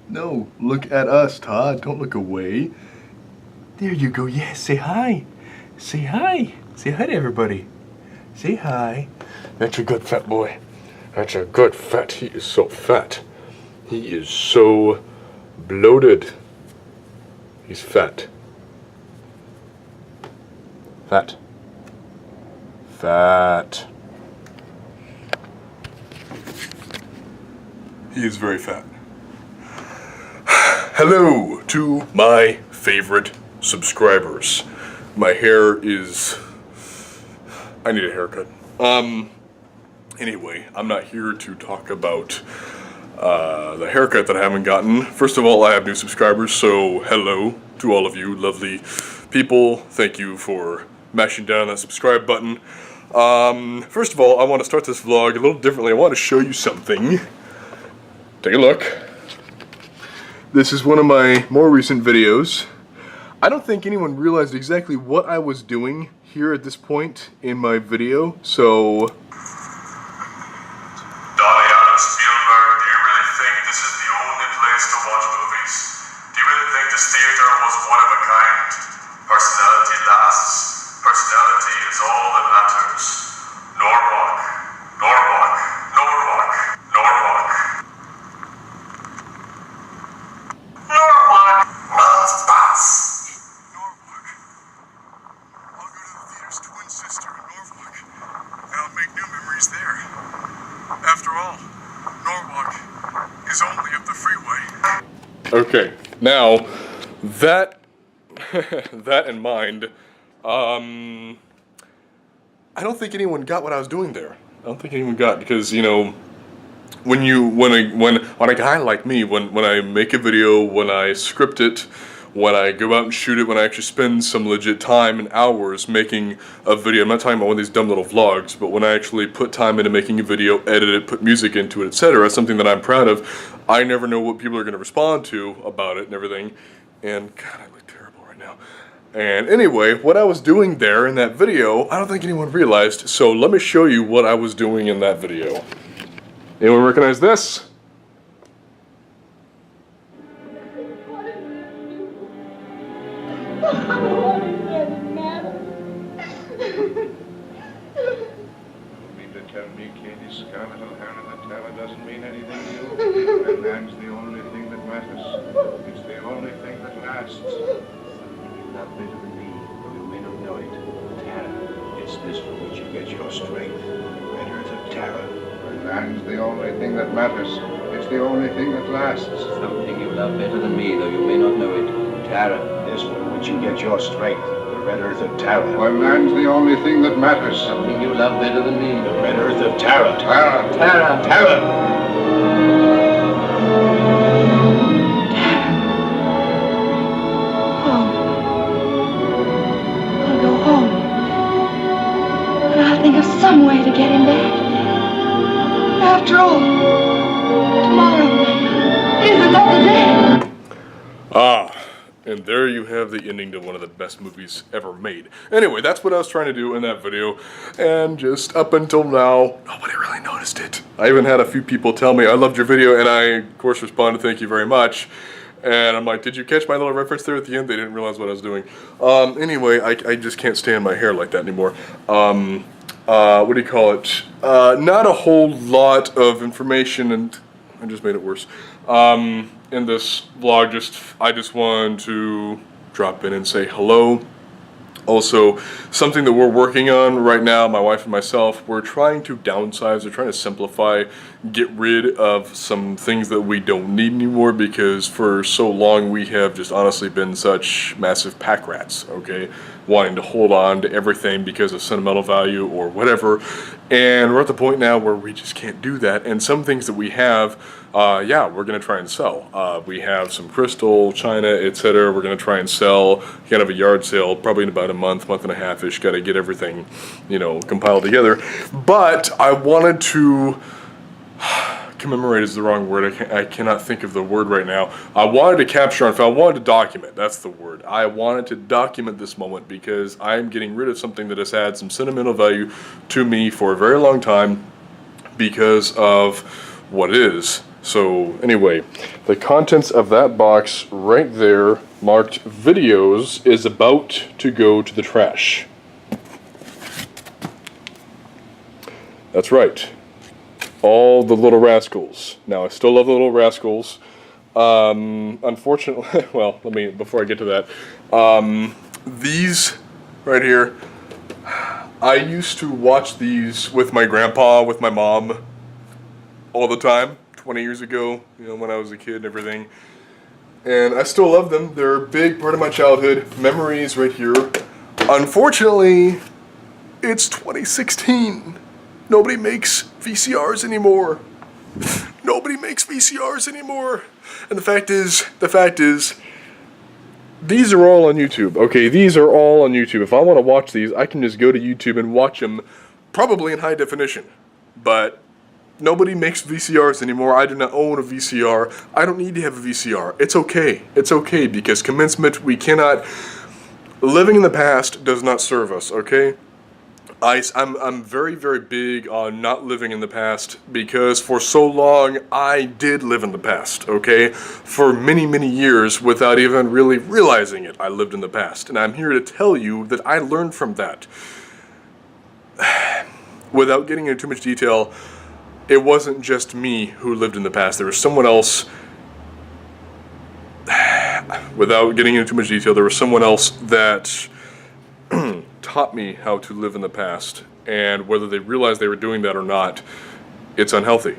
No, look at us, Todd. Don't look away. There you go. Yes, say hi. Say hi. Say hi to everybody. Say hi. That's a good fat boy. That's a good fat. He is so fat. He is so bloated. He's fat. Fat. Fat. He is very fat. Hello to my favorite subscribers. My hair is... I need a haircut. Anyway, I'm not here to talk about the haircut that I haven't gotten. First of all, I have new subscribers, so hello to all of you lovely people. Thank you for mashing down that subscribe button. First of all, I want to start this vlog a little differently. I want to show you something. Take a look. This is one of my more recent videos. I don't think anyone realized exactly what I was doing here at this point in my video, so... DonnySpielberg, do you really think this is the only place to watch movies? Do you really think this theater was one of a kind? Personality lasts. Personality is all that matters. Norwalk, Norwalk, Norwalk, Norwalk. Norwalk, Norwalk. I'll go to the theater's twin sister in Norwalk, and I'll make new memories there. After all, Norwalk is only up the freeway. Okay, now, that in mind, I don't think anyone got what I was doing there. I don't think anyone got, because, you know, when a guy like me, when I make a video, when I script it, when I go out and shoot it, when I actually spend some legit time and hours making a video, I'm not talking about one of these dumb little vlogs, but when I actually put time into making a video, edit it, put music into it, etc., something that I'm proud of, I never know what people are going to respond to about it and everything, and God, I look terrible right now. And anyway, what I was doing there in that video, I don't think anyone realized, so let me show you what I was doing in that video. Anyone recognize this? Tell me, Katie Scarlett O'Hara, that Tara doesn't mean anything to you, and that's the only thing that matters. It's the only thing that lasts. Something you love better than me, though you may not know it. Tara, it's this from which you get your strength. The red earth of Tara. And land's the only thing that matters. It's the only thing that lasts. Something you love better than me, though you may not know it. Tara, This from which you get your strength. The red earth of Tara. Well, land's the only thing that matters. something you love better than me. The red earth of Tara. Tara. Tara, Tara. I'll go home. And I'll think of some way to get him back. After all, tomorrow is another day. Ah, and there you have the ending to one of the best movies ever made. Anyway, that's what I was trying to do in that video, and just up until now, nobody really noticed it. I even had a few people tell me, I loved your video, and I, of course, responded, thank you very much. And I'm like, did you catch my little reference there at the end? They didn't realize what I was doing. Anyway, I just can't stand my hair like that anymore. What do you call it? Not a whole lot of information, and I just made it worse. In this vlog, I just wanted to drop in and say hello. Also, something that we're working on right now, my wife and myself, we're trying to downsize, we're trying to simplify, get rid of some things that we don't need anymore, because for so long we have just honestly been such massive pack rats, okay? Wanting to hold on to everything because of sentimental value or whatever. And we're at the point now where we just can't do that. And some things that we have, yeah, we're going to try and sell. We have some crystal, china, etc. We're going to try and sell, kind of a yard sale, probably in about a month and a half-ish. Got to get everything, you know, compiled together. But I wanted to... commemorate is the wrong word. I cannot think of the word right now. I wanted to capture, I wanted to document, that's the word. I wanted to document this moment because I'm getting rid of something that has had some sentimental value to me for a very long time because of what it is. So anyway, the contents of that box right there, marked videos, is about to go to the trash. That's right. All the Little Rascals. Now, I still love the Little Rascals. Unfortunately, well, before I get to that, these right here, I used to watch these with my grandpa, with my mom, all the time, 20 years ago, you know, when I was a kid and everything. And I still love them. They're a big part of my childhood. Memories right here. Unfortunately, it's 2016. Nobody makes VCRs anymore. Nobody makes VCRs anymore. And the fact is, these are all on YouTube. Okay, these are all on YouTube. If I want to watch these, I can just go to YouTube and watch them, probably in high definition. But nobody makes VCRs anymore. I do not own a VCR. I don't need to have a VCR. It's okay. It's okay, because commencement, we cannot... Living in the past does not serve us, okay? I'm very, very big on not living in the past, because for so long I did live in the past, okay? For many, many years without even really realizing it, I lived in the past. And I'm here to tell you that I learned from that. Without getting into too much detail, it wasn't just me who lived in the past. There was someone else. Without getting into too much detail, there was someone else that taught me how to live in the past, and whether they realized they were doing that or not, it's unhealthy.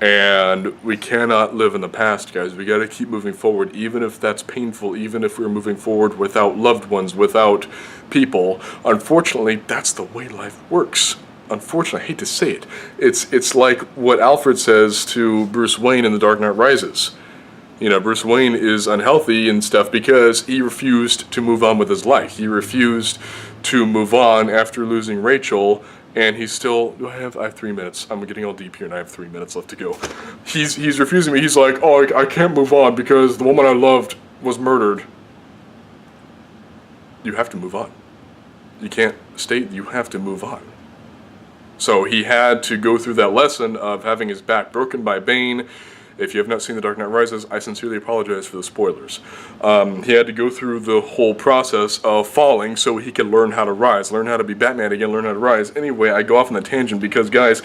And we cannot live in the past, guys. We gotta keep moving forward, even if that's painful, even if we're moving forward without loved ones, without people. Unfortunately, that's the way life works. Unfortunately, I hate to say it. It's like what Alfred says to Bruce Wayne in The Dark Knight Rises. You know, Bruce Wayne is unhealthy and stuff because he refused to move on with his life. He refused to move on after losing Rachel, and he's still... I have 3 minutes. I'm getting all deep here, and I have 3 minutes left to go. He's refusing me. He's like, oh, I can't move on because the woman I loved was murdered. You have to move on. You can't stay... You have to move on. So he had to go through that lesson of having his back broken by Bane. If you have not seen The Dark Knight Rises, I sincerely apologize for the spoilers. He had to go through the whole process of falling so he could learn how to rise, learn how to be Batman again, learn how to rise. Anyway, I go off on a tangent because, guys,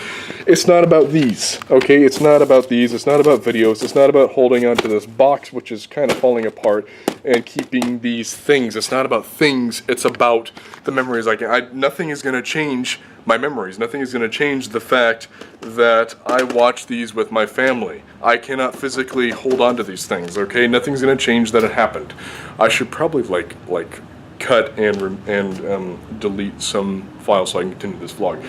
it's not about these, okay? It's not about these, it's not about videos, it's not about holding onto this box, which is kind of falling apart, and keeping these things. It's not about things, it's about the memories. Nothing is going to change my memories. Nothing is going to change the fact that I watch these with my family. I cannot physically hold on to these things, okay? Nothing's going to change that it happened. I should probably like cut and delete some files so I can continue this vlog.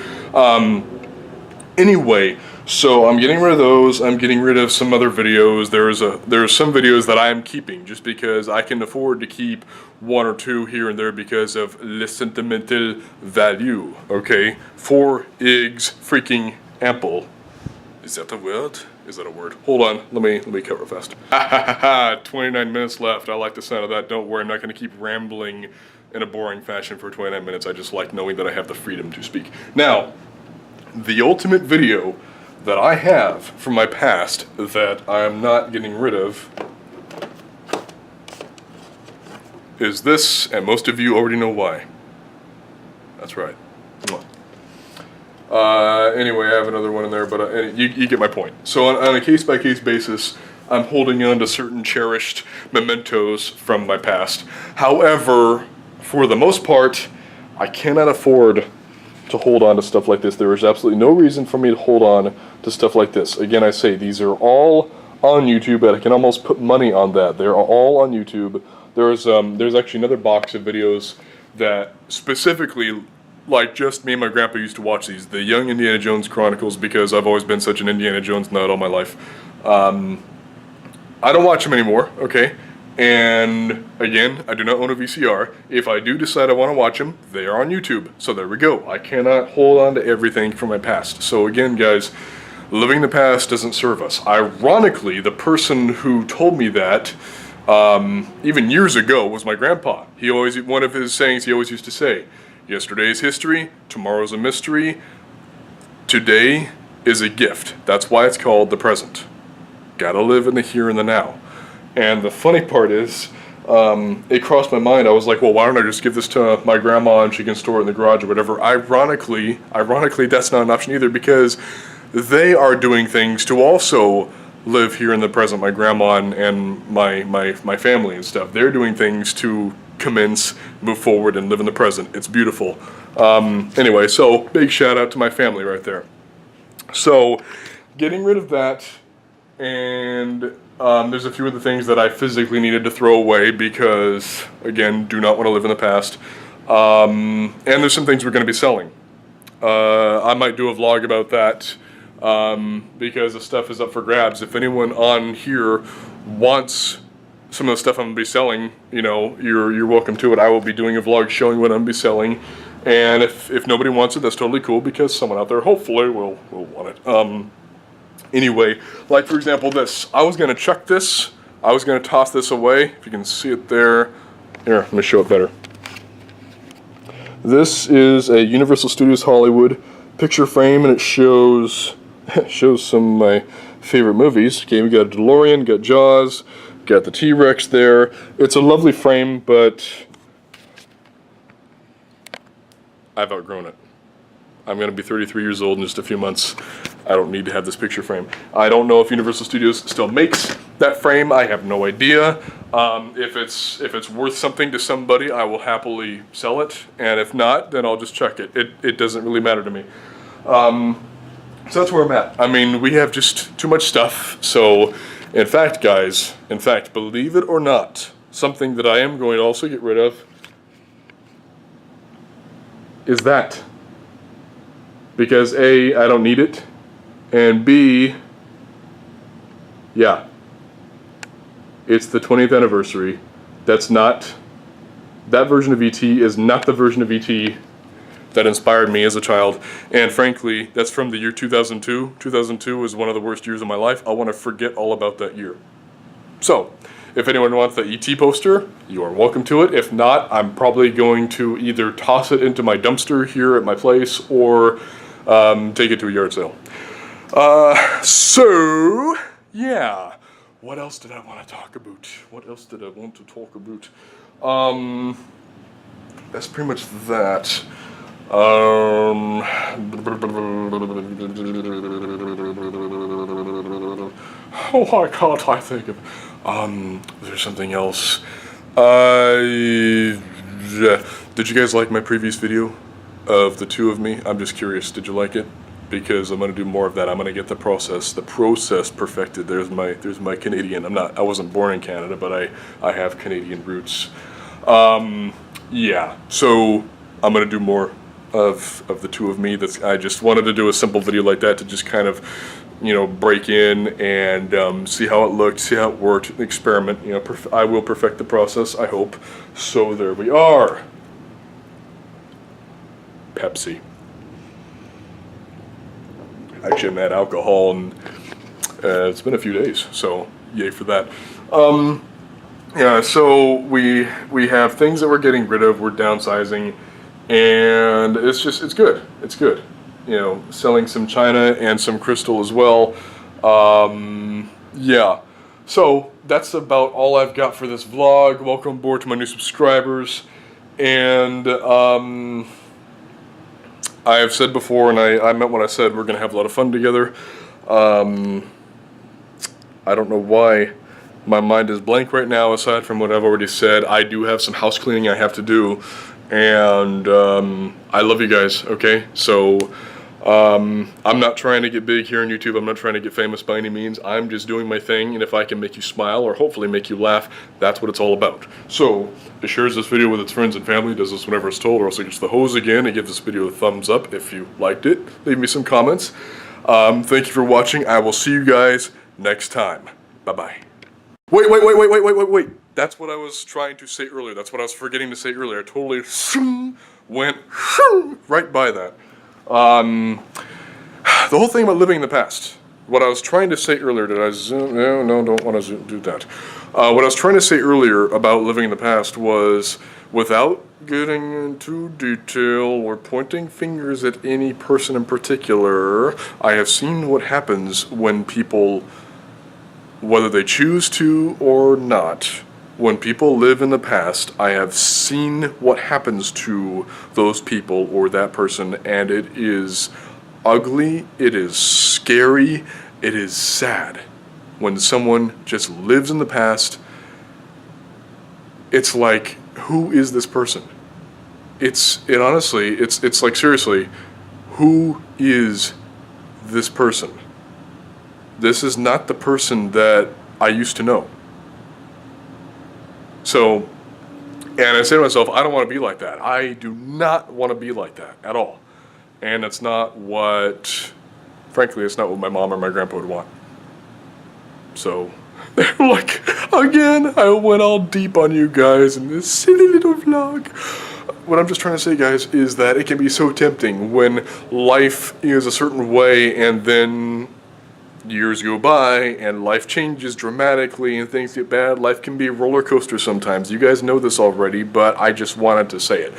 Anyway, so I'm getting rid of those. I'm getting rid of some other videos. There's some videos that I am keeping just because I can afford to keep 1 or 2 here and there because of le sentimental value. Okay, 4 eggs freaking ample. Is that a word? Is that a word? Hold on, let me cut real fast. 29 minutes left. I like the sound of that. Don't worry, I'm not going to keep rambling in a boring fashion for 29 minutes. I just like knowing that I have the freedom to speak. Now, the ultimate video that I have from my past that I am not getting rid of is this, and most of you already know why. That's right. Anyway, I have another one in there, but you get my point. So on a case-by-case basis, I'm holding on to certain cherished mementos from my past. However, for the most part, I cannot afford to hold on to stuff like this. There is absolutely no reason for me to hold on to stuff like this. Again, I say these are all on YouTube, and I can almost put money on that. They're all on YouTube. There's actually another box of videos that specifically, like, just me and my grandpa used to watch these, the Young Indiana Jones Chronicles, because I've always been such an Indiana Jones nut all my life. I don't watch them anymore, okay? And again, I do not own a VCR. If I do decide I want to watch them, they are on YouTube. So there we go. I cannot hold on to everything from my past. So again, guys, living the past doesn't serve us. Ironically, the person who told me that, even years ago, was my grandpa. One of his sayings he always used to say, yesterday's history, tomorrow's a mystery, today is a gift. That's why it's called the present. Gotta live in the here and the now. And the funny part is, it crossed my mind. I was like, well, why don't I just give this to my grandma and she can store it in the garage or whatever. Ironically, that's not an option either, because they are doing things to also live here in the present. My grandma and my family and stuff. They're doing things to commence, move forward, and live in the present. It's beautiful. Anyway, so big shout out to my family right there. So, getting rid of that, and there's a few other things that I physically needed to throw away because, again, do not want to live in the past. And there's some things we're going to be selling. I might do a vlog about that because the stuff is up for grabs. If anyone on here wants some of the stuff I'm going to be selling, you know, you're welcome to it. I will be doing a vlog showing what I'm going to be selling. And if nobody wants it, that's totally cool, because someone out there hopefully will want it. Anyway, like for example this. I was going to chuck this. I was going to toss this away. If you can see it there. Here, let me show it better. This is a Universal Studios Hollywood picture frame, and it shows some of my favorite movies. Okay, we got DeLorean, got Jaws, got the T-Rex there. It's a lovely frame, but I've outgrown it. I'm going to be 33 years old in just a few months. I don't need to have this picture frame. I don't know if Universal Studios still makes that frame. I have no idea. If it's worth something to somebody, I will happily sell it. And if not, then I'll just chuck it. It doesn't really matter to me. So that's where I'm at. I mean, we have just too much stuff. So, in fact, guys, believe it or not, something that I am going to also get rid of is that. Because A, I don't need it, and B, yeah, it's the 20th anniversary. That version of E.T. is not the version of E.T. that inspired me as a child, and frankly, that's from the year 2002. 2002 was one of the worst years of my life. I want to forget all about that year. So, if anyone wants the E.T. poster, you are welcome to it. If not, I'm probably going to either toss it into my dumpster here at my place or take it to a yard sale. So, yeah. What else did I want to talk about? That's pretty much that. Why can't I think of... there's something else. Did you guys like my previous video of the two of me? I'm just curious, did you like it? Because I'm going to do more of that. I'm going to get the process perfected. There's my Canadian. I wasn't born in Canada, but I have Canadian roots. Yeah, so I'm going to do more of the two of me. I just wanted to do a simple video like that to just kind of, you know, break in and see how it looked, see how it worked, experiment. You know, I will perfect the process, I hope. So there we are. Pepsi. Actually, I'm at alcohol, and it's been a few days, so yay for that. Yeah, so we have things that we're getting rid of, we're downsizing, and it's good. It's good. You know, selling some china and some crystal as well. Yeah. So that's about all I've got for this vlog. Welcome aboard to my new subscribers. And I have said before, and I meant what I said, we're going to have a lot of fun together. I don't know why my mind is blank right now, aside from what I've already said. I do have some house cleaning I have to do, and I love you guys, okay? So I'm not trying to get big here on YouTube. I'm not trying to get famous by any means. I'm just doing my thing, and if I can make you smile or hopefully make you laugh, that's what it's all about. So it shares this video with its friends and family, does this whenever it's told, or else it gets the hose again, and give this video a thumbs up if you liked it. Leave me some comments. Thank you for watching. I will see you guys next time. Bye-bye. Wait. That's what I was trying to say earlier. That's what I was forgetting to say earlier. I totally went right by that. The whole thing about living in the past. What I was trying to say earlier, did I zoom? No, don't want to do that. What I was trying to say earlier about living in the past was, without getting into detail or pointing fingers at any person in particular, I have seen what happens when people whether they choose to or not, when people live in the past, I have seen what happens to those people or that person, and it is ugly, it is scary, it is sad. When someone just lives in the past, it's like, who is this person? It's like, seriously, who is this person? This is not the person that I used to know. So, and I say to myself, I don't want to be like that. I do not want to be like that at all. And it's not what, frankly, it's not what my mom or my grandpa would want. So, like, again, I went all deep on you guys in this silly little vlog. What I'm just trying to say, guys, is that it can be so tempting when life is a certain way and then years go by and life changes dramatically and things get bad. Life can be a roller coaster sometimes. You guys know this already, but I just wanted to say it.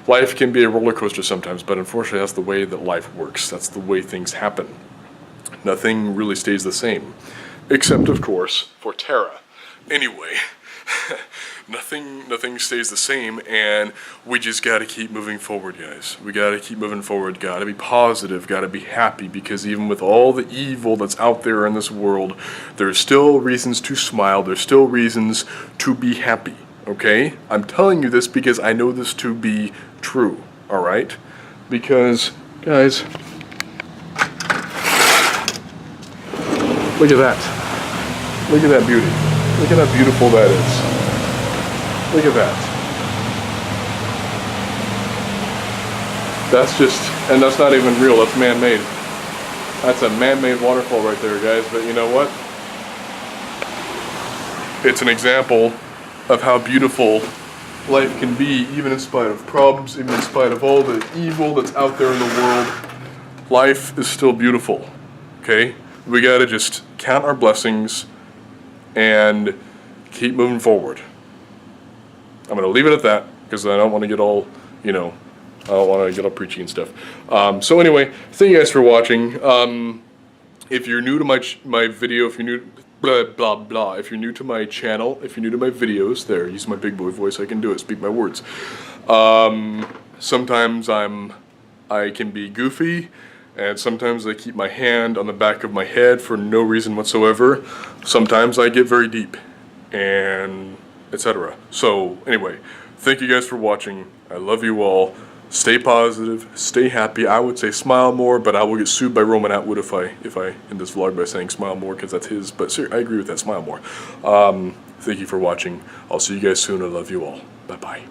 Life can be a roller coaster sometimes, but unfortunately that's the way that life works. That's the way things happen. Nothing really stays the same. Except, of course, for Tara. Anyway, nothing stays the same, and we just gotta keep moving forward, guys. We gotta keep moving forward, gotta be positive, gotta be happy, because even with all the evil that's out there in this world, there's still reasons to smile, there's still reasons to be happy, okay? I'm telling you this because I know this to be true, alright? Because, guys, look at that. Look at that beauty. Look at how beautiful that is. Look at that. That's just, and that's not even real, that's man-made. That's a man-made waterfall right there, guys, but you know what? It's an example of how beautiful life can be, even in spite of problems, even in spite of all the evil that's out there in the world. Life is still beautiful, okay? We gotta just count our blessings and keep moving forward. I'm going to leave it at that because I don't want to get all, I don't want to get all preachy and stuff. So anyway, thank you guys for watching. If you're new to my video, if you're new, blah, blah, blah, if you're new to my channel, if you're new to my videos, there, use my big boy voice, I can do it, speak my words. Sometimes I can be goofy, and sometimes I keep my hand on the back of my head for no reason whatsoever. Sometimes I get very deep, and etc. So anyway, thank you guys for watching. I love you all. Stay positive, stay happy. I would say smile more, but I will get sued by Roman Atwood if I end this vlog by saying smile more, because that's his. But seriously, I agree with that, smile more. Thank you for watching. I'll see you guys soon. I love you all. Bye-bye.